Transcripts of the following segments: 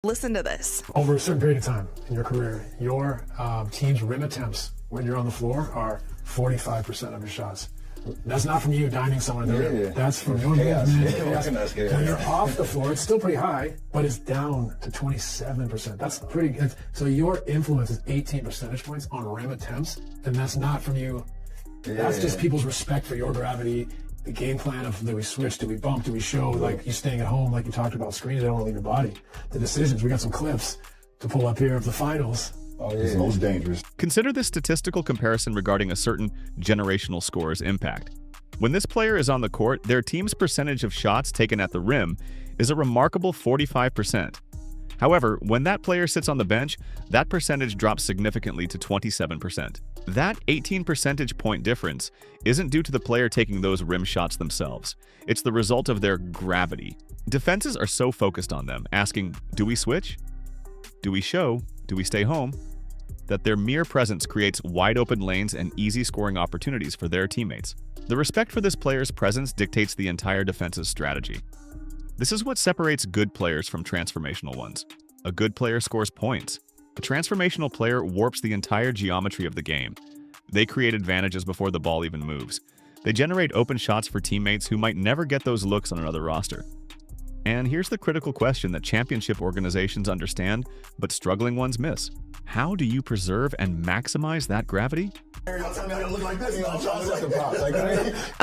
Listen to this. Over a certain period of time in your career, your team's rim attempts when you're on the floor are 45% of your shots. That's not from you diming someone in the rim. That's from your movement. When you're off the floor, it's still pretty high, but it's down to 27%. That's pretty good. So your influence is 18 percentage points on rim attempts, and that's not from you. That's just people's respect for your gravity. The game plan of, do we switch, do we bump, do we show, like you staying at home, like you talked about, screens, they don't want to leave your body. The decisions, we got some clips to pull up here of the finals. Oh, yeah. It's most dangerous. Consider this statistical comparison regarding a certain generational scorer's impact. When this player is on the court, their team's percentage of shots taken at the rim is a remarkable 45%. However, when that player sits on the bench, that percentage drops significantly to 27%. That 18 percentage point difference isn't due to the player taking those rim shots themselves. It's the result of their gravity. Defenses are so focused on them, asking, do we switch? Do we show? Do we stay home? That their mere presence creates wide open lanes and easy scoring opportunities for their teammates. The respect for this player's presence dictates the entire defense's strategy. This is what separates good players from transformational ones. A good player scores points. A transformational player warps the entire geometry of the game. They create advantages before the ball even moves. They generate open shots for teammates who might never get those looks on another roster. And here's the critical question that championship organizations understand, but struggling ones miss. How do you preserve and maximize that gravity? I'm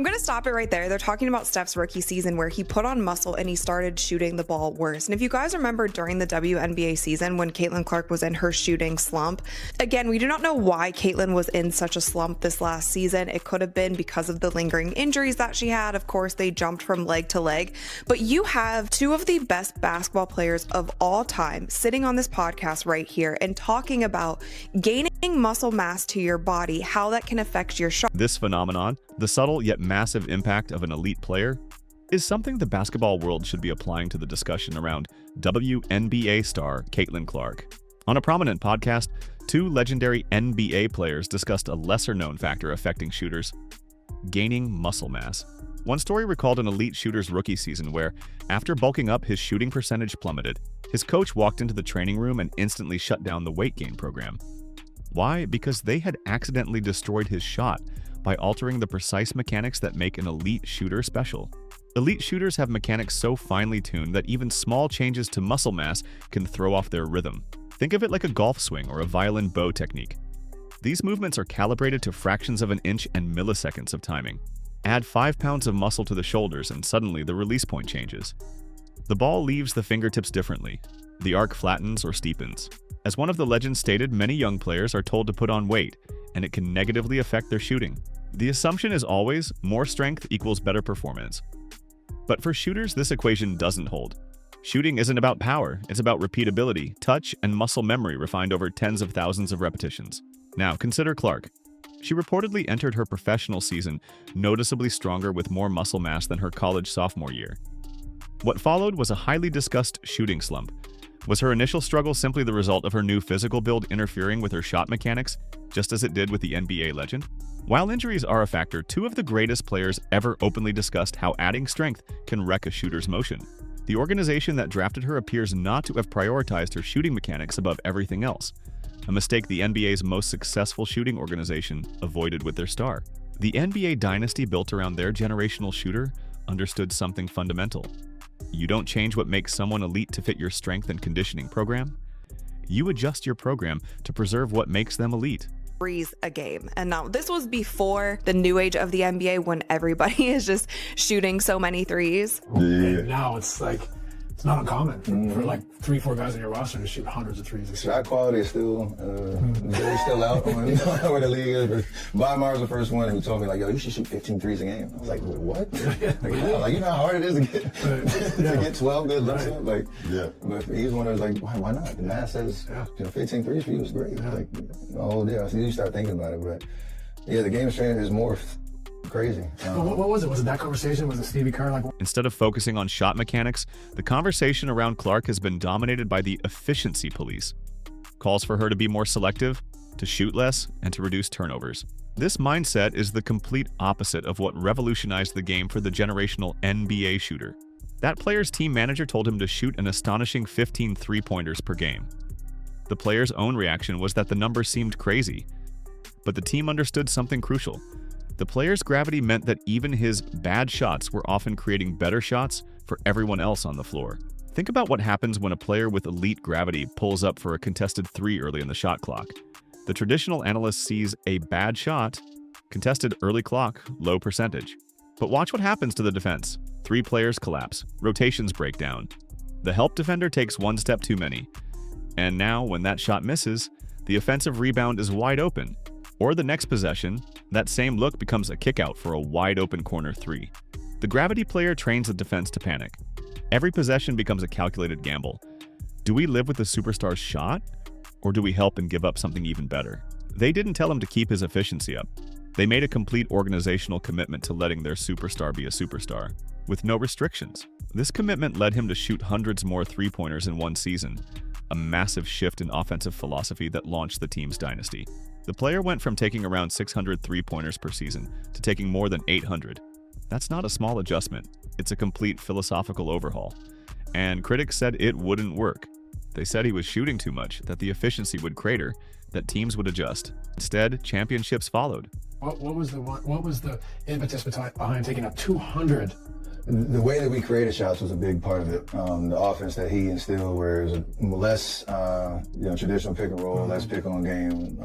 going to stop it right there. They're talking about Steph's rookie season where he put on muscle and he started shooting the ball worse. And if you guys remember during the WNBA season when Caitlin Clark was in her shooting slump, again, we do not know why Caitlin was in such a slump this last season. It could have been because of the lingering injuries that she had. Of course, they jumped from leg to leg. But you have two of the best basketball players of all time sitting on this podcast right here and talking about gaining muscle mass to your body, how that can affect your shot. This phenomenon, the subtle yet massive impact of an elite player, is something the basketball world should be applying to the discussion around WNBA star Caitlin Clark. On a prominent podcast, two legendary NBA players discussed a lesser-known factor affecting shooters: gaining muscle mass. One story recalled an elite shooter's rookie season where, after bulking up, his shooting percentage plummeted. His coach walked into the training room and instantly shut down the weight gain program. Why? Because they had accidentally destroyed his shot by altering the precise mechanics that make an elite shooter special. Elite shooters have mechanics so finely tuned that even small changes to muscle mass can throw off their rhythm. Think of it like a golf swing or a violin bow technique. These movements are calibrated to fractions of an inch and milliseconds of timing. Add 5 pounds of muscle to the shoulders and suddenly the release point changes. The ball leaves the fingertips differently. The arc flattens or steepens. As one of the legends stated, many young players are told to put on weight, and it can negatively affect their shooting. The assumption is always more strength equals better performance. But for shooters, this equation doesn't hold. Shooting isn't about power, it's about repeatability, touch, and muscle memory refined over tens of thousands of repetitions. Now, consider Clark. She reportedly entered her professional season noticeably stronger with more muscle mass than her college sophomore year. What followed was a highly discussed shooting slump. Was her initial struggle simply the result of her new physical build interfering with her shot mechanics, just as it did with the NBA legend? While injuries are a factor, two of the greatest players ever openly discussed how adding strength can wreck a shooter's motion. The organization that drafted her appears not to have prioritized her shooting mechanics above everything else, a mistake the NBA's most successful shooting organization avoided with their star. The NBA dynasty built around their generational shooter understood something fundamental. You don't change what makes someone elite to fit your strength and conditioning program. You adjust your program to preserve what makes them elite. Threes a game. And now this was before the new age of the NBA when everybody is just shooting so many threes. And now it's like, it's not uncommon for like 3-4 guys on your roster to shoot hundreds of threes. Shot quality is still very still out on where the league is. Weimar was the first one who told me, like, yo, you should shoot 15 threes a game. I was like, what? Like, you know how hard it is to get 12 good looks up? Like, but he's one of those, like, why not? The math says, 15 threes for you is great. Like, oh, yeah. So you start thinking about it, but yeah, the game strength is more crazy. What was it? Was it that conversation? Was it Stevie Kerr? Like, instead of focusing on shot mechanics, the conversation around Clark has been dominated by the efficiency police. Calls for her to be more selective, to shoot less, and to reduce turnovers. This mindset is the complete opposite of what revolutionized the game for the generational NBA shooter. That player's team manager told him to shoot an astonishing 15 three-pointers per game. The player's own reaction was that the number seemed crazy, but the team understood something crucial. The player's gravity meant that even his bad shots were often creating better shots for everyone else on the floor. Think about what happens when a player with elite gravity pulls up for a contested three early in the shot clock. The traditional analyst sees a bad shot, contested early clock, low percentage. But watch what happens to the defense. Three players collapse, rotations break down. The help defender takes one step too many. And now, when that shot misses, the offensive rebound is wide open. Or the next possession, that same look becomes a kickout for a wide open corner three. The gravity player trains the defense to panic. Every possession becomes a calculated gamble. Do we live with the superstar's shot, or do we help and give up something even better? They didn't tell him to keep his efficiency up. They made a complete organizational commitment to letting their superstar be a superstar, with no restrictions. This commitment led him to shoot hundreds more three-pointers in one season, a massive shift in offensive philosophy that launched the team's dynasty. The player went from taking around 600 three-pointers per season to taking more than 800. That's not a small adjustment. It's a complete philosophical overhaul. And critics said it wouldn't work. They said he was shooting too much, that the efficiency would crater, that teams would adjust. Instead, championships followed. What was the impetus behind taking up 200? The way that we created shots was a big part of it. The offense that he instilled, where it was less, traditional pick and roll, less pick on game,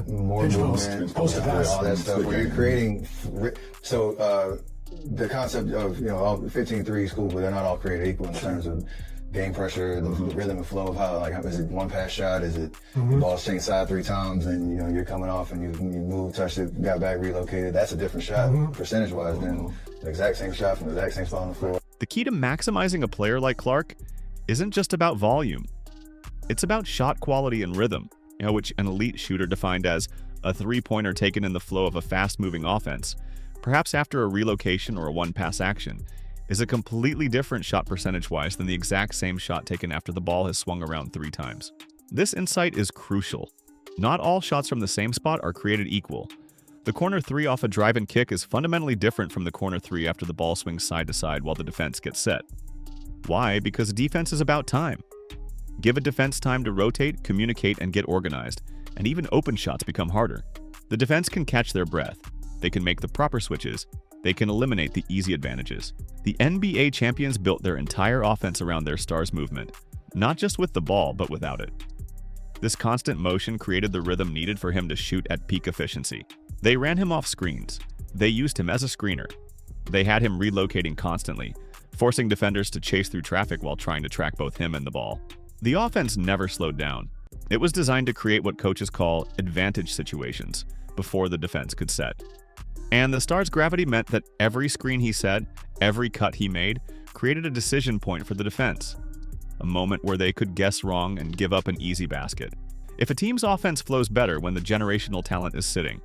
more movement, post to pass, all that stuff. Where you're creating, the concept of all 15 threes, cool, but they're not all created equal in terms of game pressure, the rhythm and flow of how is it one pass shot? Is it ball's changed side three times and you're coming off and you move, touched it, got back, relocated? That's a different shot percentage wise than the exact same shot from the exact same spot on the floor. The key to maximizing a player like Clark isn't just about volume. It's about shot quality and rhythm, which an elite shooter defined as a three-pointer taken in the flow of a fast-moving offense, perhaps after a relocation or a one-pass action, is a completely different shot percentage-wise than the exact same shot taken after the ball has swung around 3 times. This insight is crucial. Not all shots from the same spot are created equal. The corner 3 off a drive and kick is fundamentally different from the corner 3 after the ball swings side to side while the defense gets set. Why? Because defense is about time. Give a defense time to rotate, communicate, and get organized, and even open shots become harder. The defense can catch their breath. They can make the proper switches. They can eliminate the easy advantages. The NBA champions built their entire offense around their star's movement, not just with the ball, but without it. This constant motion created the rhythm needed for him to shoot at peak efficiency. They ran him off screens. They used him as a screener. They had him relocating constantly, forcing defenders to chase through traffic while trying to track both him and the ball. The offense never slowed down. It was designed to create what coaches call advantage situations before the defense could set. And the star's gravity meant that every screen he set, every cut he made, created a decision point for the defense. A moment where they could guess wrong and give up an easy basket. If a team's offense flows better when the generational talent is sitting,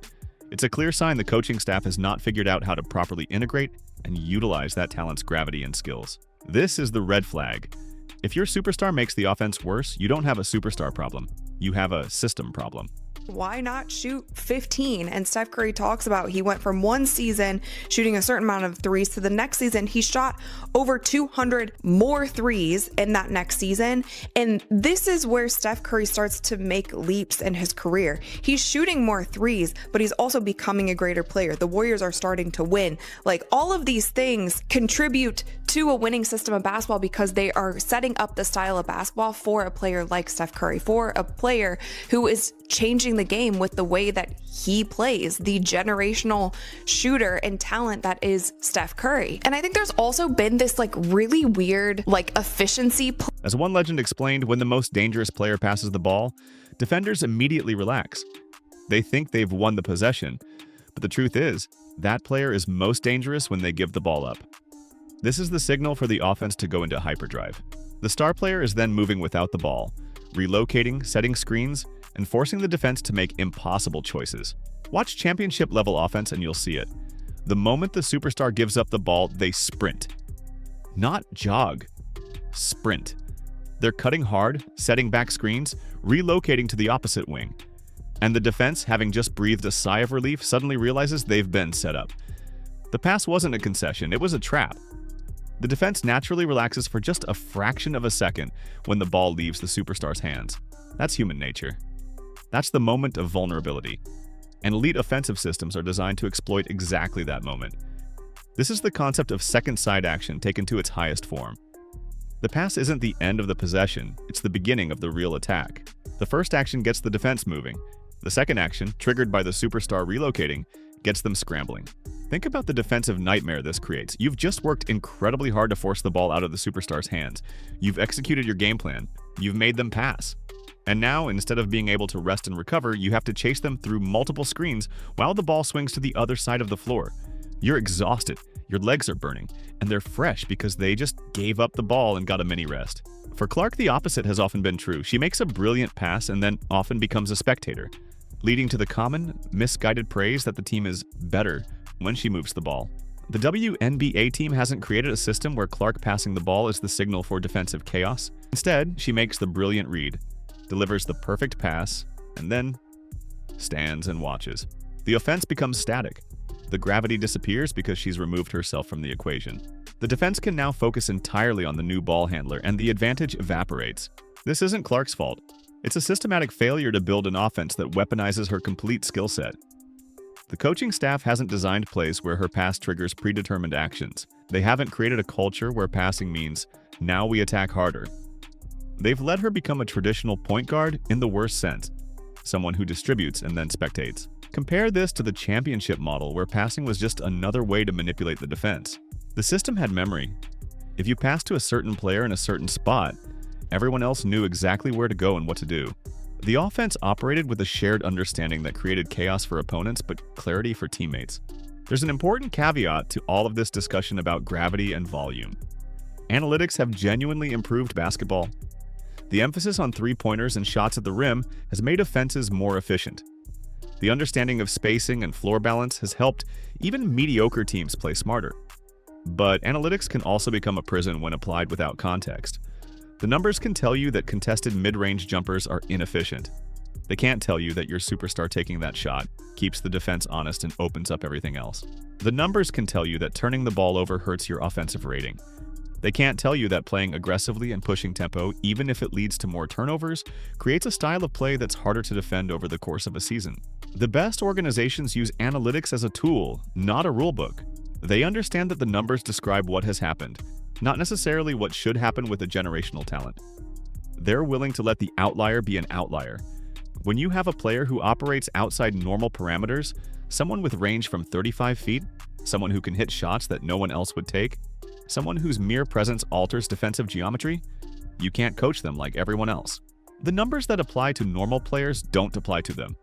it's a clear sign the coaching staff has not figured out how to properly integrate and utilize that talent's gravity and skills. This is the red flag. If your superstar makes the offense worse, you don't have a superstar problem. You have a system problem. Why not shoot 15? And Steph Curry talks about he went from one season shooting a certain amount of threes to the next season he shot over 200 more threes in that next season. And this is where Steph Curry starts to make leaps in his career. He's shooting more threes, but he's also becoming a greater player. The Warriors are starting to win. Like, all of these things contribute to a winning system of basketball because they are setting up the style of basketball for a player like Steph Curry, for a player who is changing the game with the way that he plays, the generational shooter and talent that is Steph Curry. And I think there's also been this really weird efficiency. As one legend explained, when the most dangerous player passes the ball, defenders immediately relax. They think they've won the possession, but the truth is, that player is most dangerous when they give the ball up. This is the signal for the offense to go into hyperdrive. The star player is then moving without the ball, relocating, setting screens, and forcing the defense to make impossible choices. Watch championship-level offense and you'll see it. The moment the superstar gives up the ball, they sprint. Not jog. Sprint. They're cutting hard, setting back screens, relocating to the opposite wing. And the defense, having just breathed a sigh of relief, suddenly realizes they've been set up. The pass wasn't a concession, it was a trap. The defense naturally relaxes for just a fraction of a second when the ball leaves the superstar's hands. That's human nature. That's the moment of vulnerability. And elite offensive systems are designed to exploit exactly that moment. This is the concept of second side action taken to its highest form. The pass isn't the end of the possession, it's the beginning of the real attack. The first action gets the defense moving. The second action, triggered by the superstar relocating, gets them scrambling. Think about the defensive nightmare this creates. You've just worked incredibly hard to force the ball out of the superstar's hands. You've executed your game plan. You've made them pass. And now, instead of being able to rest and recover, you have to chase them through multiple screens while the ball swings to the other side of the floor. You're exhausted, your legs are burning, and they're fresh because they just gave up the ball and got a mini rest. For Clark, the opposite has often been true. She makes a brilliant pass and then often becomes a spectator, leading to the common, misguided praise that the team is better when she moves the ball. The WNBA team hasn't created a system where Clark passing the ball is the signal for defensive chaos. Instead, she makes the brilliant read, delivers the perfect pass, and then stands and watches. The offense becomes static. The gravity disappears because she's removed herself from the equation. The defense can now focus entirely on the new ball handler, and the advantage evaporates. This isn't Clark's fault. It's a systematic failure to build an offense that weaponizes her complete skill set. The coaching staff hasn't designed plays where her pass triggers predetermined actions. They haven't created a culture where passing means, now we attack harder. They've let her become a traditional point guard in the worst sense, someone who distributes and then spectates. Compare this to the championship model where passing was just another way to manipulate the defense. The system had memory. If you passed to a certain player in a certain spot, everyone else knew exactly where to go and what to do. The offense operated with a shared understanding that created chaos for opponents but clarity for teammates. There's an important caveat to all of this discussion about gravity and volume. Analytics have genuinely improved basketball. The emphasis on three-pointers and shots at the rim has made offenses more efficient. The understanding of spacing and floor balance has helped even mediocre teams play smarter. But analytics can also become a prison when applied without context. The numbers can tell you that contested mid-range jumpers are inefficient. They can't tell you that your superstar taking that shot keeps the defense honest and opens up everything else. The numbers can tell you that turning the ball over hurts your offensive rating. They can't tell you that playing aggressively and pushing tempo, even if it leads to more turnovers, creates a style of play that's harder to defend over the course of a season. The best organizations use analytics as a tool, not a rulebook. They understand that the numbers describe what has happened, not necessarily what should happen with a generational talent. They're willing to let the outlier be an outlier. When you have a player who operates outside normal parameters, someone with range from 35 feet, someone who can hit shots that no one else would take, someone whose mere presence alters defensive geometry, you can't coach them like everyone else. The numbers that apply to normal players don't apply to them.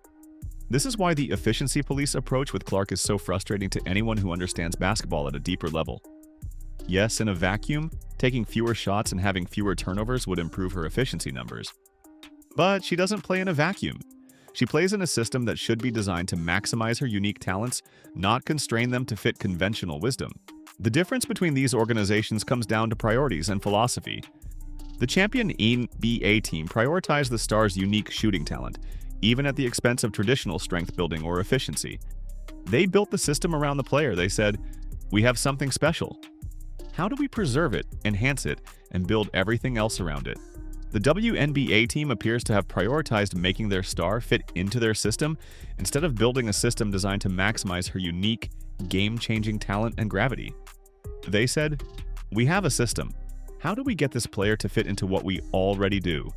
This is why the efficiency police approach with Clark is so frustrating to anyone who understands basketball at a deeper level. Yes, in a vacuum, taking fewer shots and having fewer turnovers would improve her efficiency numbers. But she doesn't play in a vacuum. She plays in a system that should be designed to maximize her unique talents, not constrain them to fit conventional wisdom. The difference between these organizations comes down to priorities and philosophy. The champion NBA team prioritized the star's unique shooting talent, even at the expense of traditional strength building or efficiency. They built the system around the player. They said, we have something special. How do we preserve it, enhance it, and build everything else around it? The WNBA team appears to have prioritized making their star fit into their system instead of building a system designed to maximize her unique, game-changing talent and gravity. They said, we have a system. How do we get this player to fit into what we already do?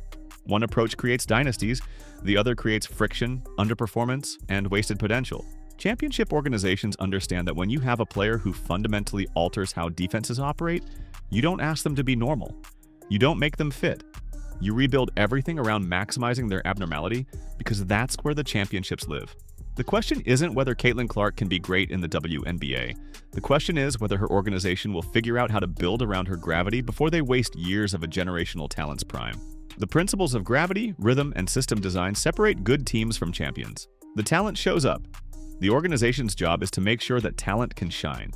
One approach creates dynasties, the other creates friction, underperformance, and wasted potential. Championship organizations understand that when you have a player who fundamentally alters how defenses operate, you don't ask them to be normal. You don't make them fit. You rebuild everything around maximizing their abnormality because that's where the championships live. The question isn't whether Caitlin Clark can be great in the WNBA. The question is whether her organization will figure out how to build around her gravity before they waste years of a generational talent's prime. The principles of gravity, rhythm, and system design separate good teams from champions. The talent shows up. The organization's job is to make sure that talent can shine.